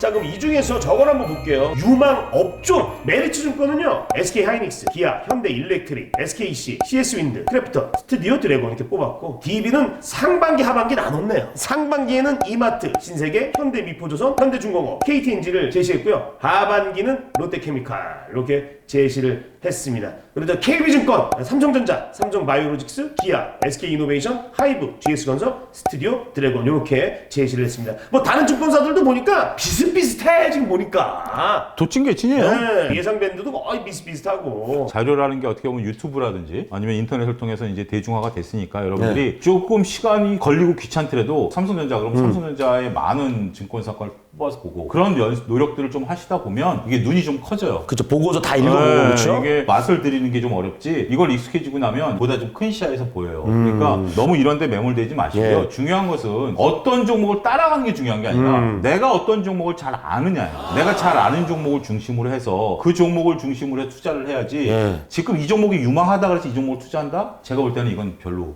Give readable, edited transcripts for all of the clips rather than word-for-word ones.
자, 그럼 이 중에서 저걸 한번 볼게요. 유망 업종 메리츠증권은요, SK하이닉스, 기아, 현대일렉트릭, SKC, CS윈드, 크래프톤, 스튜디오 드래곤 이렇게 뽑았고, DB는 상반기 하반기 나눴네요. 상반기에는 이마트, 신세계, 현대미포조선, 현대중공업, KTNG를 제시했고요. 하반기는 롯데케미칼 이렇게 제시를 했습니다. 그리고 KB증권, 삼성전자, 삼성바이오로직스, 기아, SK이노베이션, 하이브, GS건설, 스튜디오 드래곤 이렇게 제시를 했습니다. 뭐 다른 증권사들도 보니까 비슷비슷해 지금 보니까. 도찐개찐이에요. 네, 예상 밴드도 거의 비슷비슷하고. 자료라는 게 어떻게 보면 유튜브라든지 아니면 인터넷을 통해서 이제 대중화가 됐으니까 여러분들이 조금 시간이 걸리고 귀찮더라도 삼성전자 그럼 삼성전자의 많은 증권사 걸 뽑아서 보고 그런 노력들을 좀 하시다 보면 이게 눈이 좀 커져요. 그렇죠. 보고서 다 읽어보고 네, 그렇죠. 이게 맛을 들이는 게 좀 어렵지 이걸 익숙해지고 나면 보다 좀 큰 시야에서 보여요. 그러니까 너무 이런 데 매몰되지 마시고요. 예. 중요한 것은 어떤 종목을 따라가는 게 중요한 게 아니라 내가 어떤 종목을 잘 아느냐예요. 내가 잘 아는 종목을 중심으로 해서 그 종목을 중심으로 해서 투자를 해야지 예. 지금 이 종목이 유망하다 그래서 이 종목을 투자한다? 제가 볼 때는 이건 별로.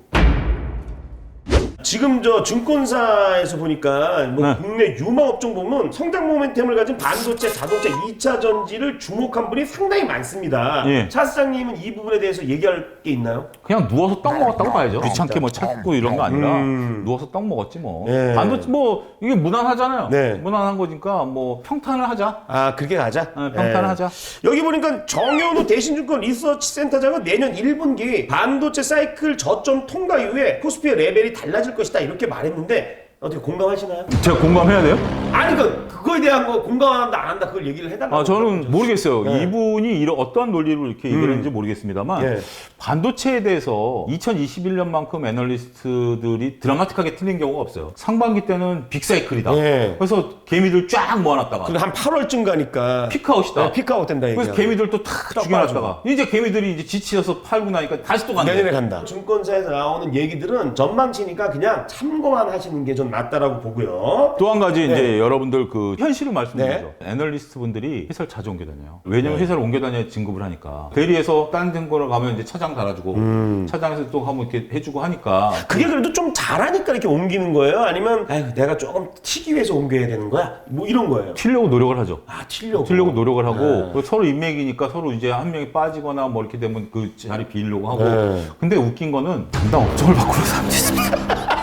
지금 저 증권사에서 보니까 뭐 네. 국내 유망 업종 보면 성장 모멘텀을 가진 반도체, 자동차, 2차 전지를 주목한 분이 상당히 많습니다. 예. 차 사장님은 이 부분에 대해서 얘기할 게 있나요? 그냥 누워서 떡 먹었다고 봐야죠. 귀찮게 뭐 찾고 이런 거 아니라 누워서 떡 먹었지 뭐. 예. 반도체 뭐 이게 무난하잖아요. 네. 무난한 거니까 뭐 평탄을 하자. 아, 그렇게 가자. 평탄을 하자. 여기 보니까 정현우 대신증권 리서치 센터장은 내년 1분기 반도체 사이클 저점 통과 이후에 코스피의 레벨이 달라질 것이다 이렇게 말했는데 어떻게 공감하시나요? 제가 공감해야 돼요? 아니 그거에 대한 거 공감한다 안 한다 그걸 얘기를 해달라고. 저는 모르겠어요. 네. 이분이 어떠한 논리로 이렇게 얘기를 했는지 모르겠습니다만 예. 반도체에 대해서 2021년만큼 애널리스트들이 드라마틱하게 틀린 경우가 없어요. 상반기 때는 빅사이클이다. 예. 그래서 개미들 쫙 모아놨다가 그리고 한 8월쯤 가니까 피크아웃이다. 피크아웃 된다 얘기야. 그래서 개미들 또 탁 죽여놨다가 이제 개미들이 이제 지치셔서 팔고 나니까 다시 또 간대. 내년에 간다. 증권사에서 나오는 얘기들은 전망치니까 그냥 참고만 하시는 게 좀 낫다라고 보고요. 또 한 가지 네. 이제 여러분들 그 현실을 말씀드리죠. 애널리스트 분들이 회사를 자주 옮겨 다녀요. 왜냐면 회사를 옮겨 다녀야 진급을 하니까. 대리에서 다른 증권을 가면 이제 차장 달아주고 차장에서 또 한번 이렇게 해주고 하니까. 그게 그래도 좀 잘하니까 이렇게 옮기는 거예요? 아니면 아유 내가 조금 튀기 위해서 옮겨야 되는 거야? 뭐 이런 거예요. 튀려고 노력을 하죠. 아 튀려고. 튀려고 노력을 하고 네. 그리고 서로 인맥이니까 서로 이제 한 명이 빠지거나 뭐 이렇게 되면 그 자리 비우려고 하고. 네. 근데 웃긴 거는 담당 업종을 바꾸는 사람도 있습니다.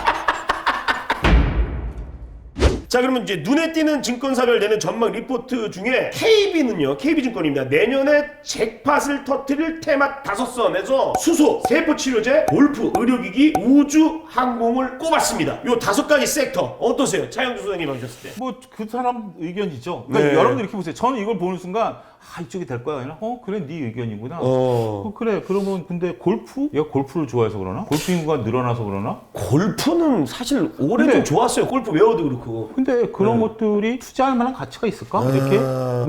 자, 그러면 이제 눈에 띄는 증권사별 내는 전망 리포트 중에 KB는요, KB증권입니다. 내년에 잭팟을 터뜨릴 테마 5선에서 수소, 세포치료제, 골프, 의료기기, 우주, 항공을 꼽았습니다. 요 5가지 섹터 어떠세요? 차영주 소장님 하셨을 때. 뭐 그 사람 의견이죠. 그러니까 네. 여러분들 이렇게 보세요. 저는 이걸 보는 순간 이쪽이 될 거야 아니라 그래 네 의견이구나. 그래 그러면 근데 골프? 얘가 골프를 좋아해서 그러나? 골프 인구가 늘어나서 그러나? 골프는 사실 올해 근데- 좀 좋았어요. 골프 웨어도 그렇고. 근데 그런 것들이 투자할 만한 가치가 있을까? 이렇게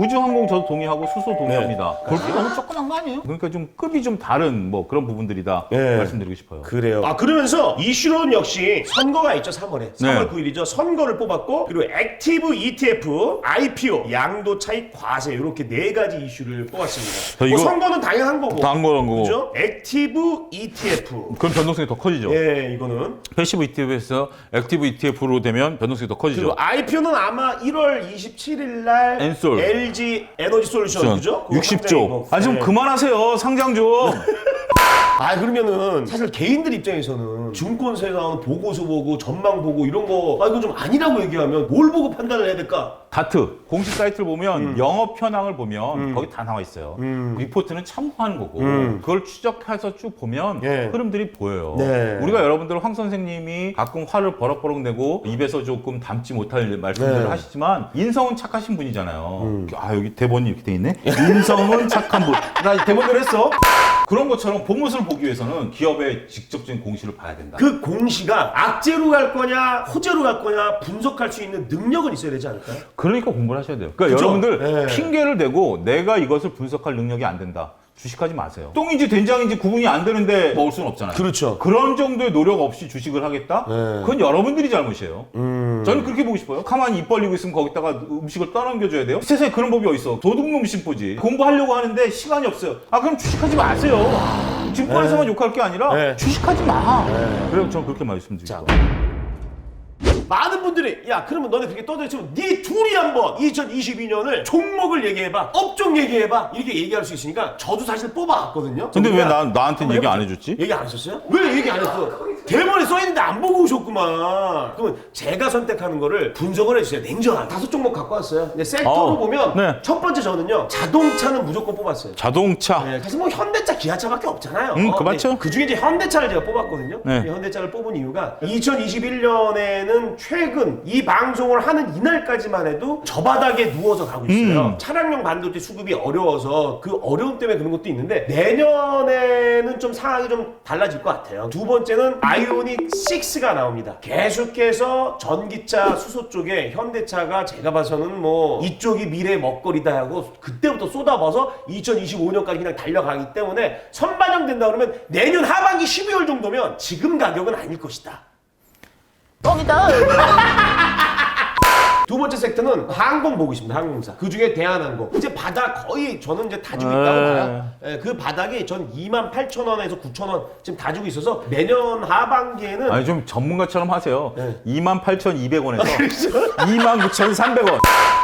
우주항공 저도 동의하고 수소 동의합니다. 골프 너무 조그만 거 아니에요? 그러니까 좀 급이 좀 다른 뭐 그런 부분들이다 네. 말씀드리고 싶어요. 그래요. 그러면서 이슈로는 역시 선거가 있죠. 3월에. 3월 네. 9일이죠. 선거를 뽑았고 그리고 액티브 ETF, IPO, 양도 차익 과세 이렇게 4가지 이슈를 뽑았습니다. 저 이거- 뭐 선거는 당연한 거고. 당연한 거고. 그죠? 액티브 ETF. 그럼 변동성이 더 커지죠. 예, 이거는. 패시브 ETF에서 액티브 ETF로 되면 변동성이 더 커지죠. 그리고 IPO는 아마 1월 27일 날 엔솔. LG 에너지 솔루션 그죠? 그거 60조. 상장이고. 좀 네. 그만하세요. 상장 좀. 그러면은 사실 개인들 입장에서는 증권사에 나오는 보고서 보고 전망 보고 이런 거 이건 좀 아니라고 얘기하면 뭘 보고 판단을 해야 될까? 다트 공식 사이트를 보면 영업 현황을 보면 거기 다 나와 있어요. 리포트는 참고하는 거고 그걸 추적해서 쭉 보면 예. 흐름들이 보여요. 네. 우리가 여러분들 황 선생님이 가끔 화를 버럭버럭 내고 입에서 조금 담지 못할 말씀들을 네. 하시지만 인성은 착하신 분이잖아요. 여기 대본이 이렇게 돼 있네. 인성은 착한 분. 나 대본대로 했어. 그런 것처럼 본 모습을 보기 위해서는 기업의 직접적인 공시를 봐야 된다. 그 공시가 악재로 갈 거냐 호재로 갈 거냐 분석할 수 있는 능력은 있어야 되지 않을까요? 그러니까 공부를 하셔야 돼요. 그러니까 그죠? 여러분들 네. 핑계를 대고 내가 이것을 분석할 능력이 안 된다. 주식하지 마세요. 똥인지 된장인지 구분이 안 되는데 먹을 수는 없잖아요. 그렇죠. 그런 정도의 노력 없이 주식을 하겠다? 네. 그건 여러분들이 잘못이에요. 저는 그렇게 보고 싶어요. 가만히 입 벌리고 있으면 거기다가 음식을 떠넘겨줘야 돼요? 세상에 그런 법이 어딨어. 도둑놈 심보지. 공부하려고 하는데 시간이 없어요. 그럼 주식하지 마세요. 증권에서만 욕할 게 아니라 네. 주식하지 마. 그래서 저는 그렇게 말씀드립니다. 많은 분들이 야 그러면 너네 그렇게 떠들지만 네 둘이 한번 2022년을 종목을 얘기해봐, 업종 얘기해봐 이렇게 얘기할 수 있으니까 저도 사실 뽑아왔거든요. 근데 왜 그러니까 나한테는 얘기 안 해줬지? 얘기 안 했었어요? 왜 얘기 안 했어? 대본에 써있는데 안 보고 오셨구만. 그러면 제가 선택하는 거를 분석을 해주세요. 냉정하게. 5종목 갖고 왔어요. 근데 섹터로 보면 네. 첫 번째 저는요. 자동차는 무조건 뽑았어요. 자동차. 네, 사실 뭐 현대차, 기아차밖에 없잖아요. 그 맞죠? 그 중에 이제 현대차를 제가 뽑았거든요. 네. 이 현대차를 뽑은 이유가 2021년에는 최근 이 방송을 하는 이날까지만 해도 저 바닥에 누워서 가고 있어요. 차량용 반도체 수급이 어려워서 그 어려움 때문에 그런 것도 있는데 내년에는 좀 상황이 좀 달라질 것 같아요. 두 번째는 아이오닉 6가 나옵니다. 계속해서 전기차 수소 쪽에 현대차가 제가 봐서는 뭐 이쪽이 미래의 먹거리다 하고 그때부터 쏟아봐서 2025년까지 그냥 달려가기 때문에 선반영된다 그러면 내년 하반기 12월 정도면 지금 가격은 아닐 것이다. 뻥이다. 두 번째 섹터는 항공 보고 있습니다. 항공사. 그 중에 대한항공. 이제 바닥 거의 저는 이제 다 주고 있다고 봐요. 예, 그 바닥이 전 28,000원에서 9,000원 지금 다 주고 있어서 내년 하반기에는 아니 좀 전문가처럼 하세요. 네. 28,200원에서 29,300원.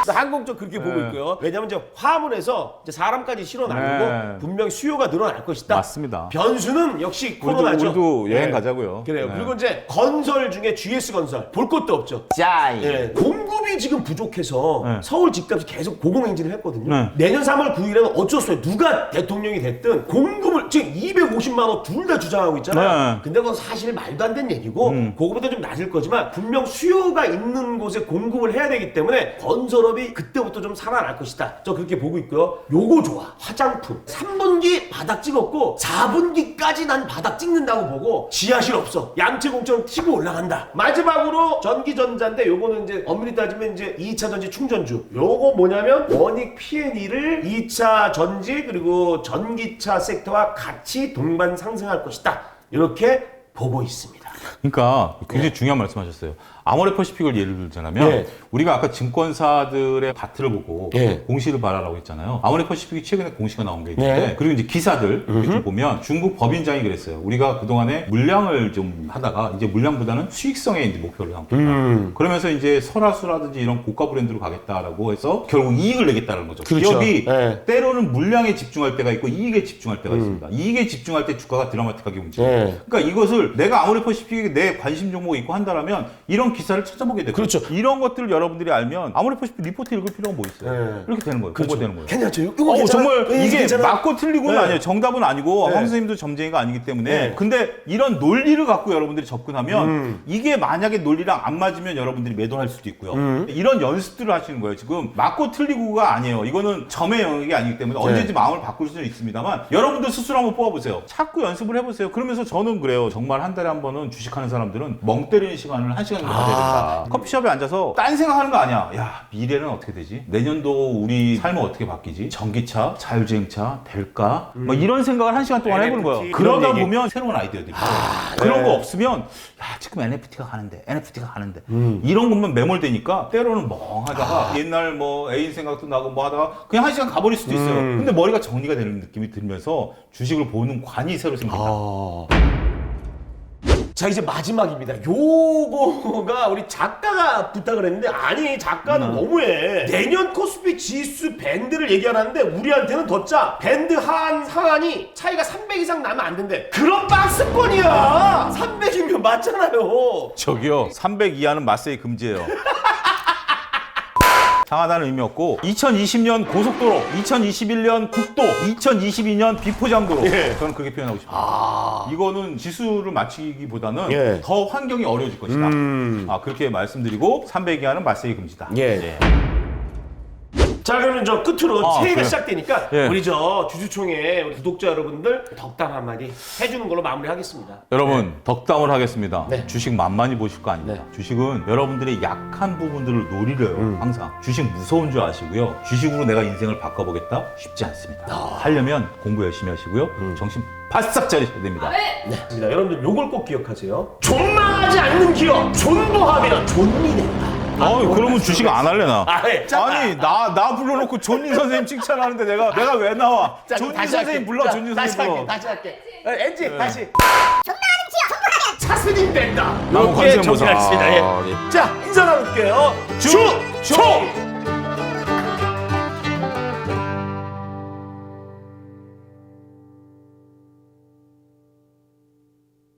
항공 쪽 그렇게 보고 있고요. 왜냐면 이제 화물에서 이제 사람까지 실어 나르고 네. 분명 수요가 늘어날 것이다. 맞습니다. 변수는 역시 코로나죠. 우리도 여행 네. 가자고요. 그래요. 네. 그리고 이제 건설 중에 GS건설 볼 것도 없죠. 짜이. 네. 공급이 지금 부족해서 네. 서울 집값이 계속 고공행진을 했거든요. 네. 내년 3월 9일에는 어쩔 수 없어요. 누가 대통령이 됐든 공급을 지금 250만 원 둘 다 주장하고 있잖아요. 네. 근데 그건 사실 말도 안 되는 얘기고 그거보다 좀 낮을 거지만 분명 수요가 있는 곳에 공급을 해야 되기 때문에 건설업이 그때부터 좀 살아날 것이다. 저 그렇게 보고 있고요. 요거 좋아. 화장품. 3분기 바닥 찍었고 4분기까지 난 바닥 찍는다고 보고 지하실 없어. 양체 공처럼 튀고 올라간다. 마지막으로 전기전자인데 요거는 이제 엄밀히 따지면 이제 2차 전지 충전주. 요거 뭐냐면 원익 P&E를 2차 전지 그리고 전기차 섹터와 같이 동반 상승할 것이다. 이렇게 보고 있습니다. 그러니까 굉장히 중요한 말씀하셨어요. 아모레퍼시픽을 예를 들자면 네. 우리가 아까 증권사들의 다트를 보고 네. 공시를 봐라라고 했잖아요. 아모레퍼시픽이 최근에 공시가 나온 게 있는데 네. 그리고 이제 기사들 이렇게 좀 보면 중국 법인장이 그랬어요. 우리가 그동안에 물량을 좀 하다가 이제 물량보다는 수익성에 이제 목표를 삼겠다. 그러면서 이제 설화수라든지 이런 고가 브랜드로 가겠다라고 해서 결국 이익을 내겠다는 거죠. 그렇죠. 기업이 네. 때로는 물량에 집중할 때가 있고 이익에 집중할 때가 있습니다. 이익에 집중할 때 주가가 드라마틱하게 움직여요. 네. 그러니까 이것을 내가 아모레퍼시픽에 내 관심 종목이 있고 한다라면 이런 기사를 찾아보게 되고 그렇죠. 이런 것들을 여러분들이 알면 아모레퍼시픽 리포트 읽을 필요가 뭐 있어요. 네. 이렇게 되는 거예요. 그렇죠. 그거 되는 거예요. 괜찮죠? 이거 괜찮아? 정말 네, 이게 괜찮아? 맞고 틀리고는 네. 아니에요. 정답은 아니고 네. 황 선생님도 점쟁이가 아니기 때문에 네. 근데 이런 논리를 갖고 여러분들이 접근하면 이게 만약에 논리랑 안 맞으면 여러분들이 매도할 수도 있고요. 이런 연습들을 하시는 거예요. 지금 맞고 틀리고가 아니에요. 이거는 점의 영역이 아니기 때문에 언제든지 마음을 바꿀 수는 있습니다만 여러분들 스스로 한번 뽑아보세요. 자꾸 연습을 해보세요. 그러면서 저는 그래요. 정말 한 달에 한 번은 주식하는 사람들은 멍 때리는 시간을 1시간 정도 가져야 된다. 커피숍에 앉아서 딴 생각하는 거 아니야. 야, 미래는 어떻게 되지? 내년도 우리 삶은 어떻게 바뀌지? 전기차, 자율주행차 될까? 뭐 이런 생각을 1시간 동안 해보는 거예요. NFT, 그러다 그런 얘기. 보면 새로운 아이디어들이 그런 거 없으면 야, 지금 NFT가 가는데 이런 것만 매몰되니까 때로는 멍하다가 옛날 뭐 애인 생각도 나고 뭐 하다가 그냥 1시간 가버릴 수도 있어요. 근데 머리가 정리가 되는 느낌이 들면서 주식을 보는 관이 새로 생긴다. 자 이제 마지막입니다. 요거가 우리 작가가 부탁을 했는데 아니 작가는 너무해. 내년 코스피 지수 밴드를 얘기하는데 우리한테는 더 짜. 밴드 상한이 차이가 300 이상 나면 안 된대. 그런 박스권이야. 300이면 맞잖아요. 저기요, 300 이하는 마세이 금지예요. 상하다는 의미 없고 2020년 고속도로, 2021년 국도, 2022년 비포장도로 예. 저는 그렇게 표현하고 싶습니다. 이거는 지수를 맞추기보다는 예. 더 환경이 어려워질 것이다. 그렇게 말씀드리고 300 이하는 마세이 금지다. 예. 자 그러면 저 끝으로 새해가 그래요. 시작되니까 예. 우리 저 주주총회 우리 구독자 여러분들 덕담 한마디 해주는 걸로 마무리하겠습니다. 여러분 덕담을 하겠습니다. 네. 주식 만만히 보실 거 아닙니다. 주식은 여러분들의 약한 부분들을 노리려요. 항상 주식 무서운 줄 아시고요. 주식으로 내가 인생을 바꿔보겠다 쉽지 않습니다. 하려면 공부 열심히 하시고요. 정신 바싹 차리셔야 됩니다. 네. 여러분들 요걸 꼭 기억하세요. 존망하지 않는 기업 존버하면 존이 된다. 그러면 주식 안 할래나? 네. 아니 나 불러놓고 존니 선생님 칭찬하는데 내가 왜 나와? 존니 선생님 불러. 존니 선생님 불러. 다시 할게. 엔지 다시. 존나하는 기업, 존버하면 사슬이 된다. 남은 이렇게 관세음보살. 정리하겠습니다. 예. 자, 인사 나눌게요. 주총!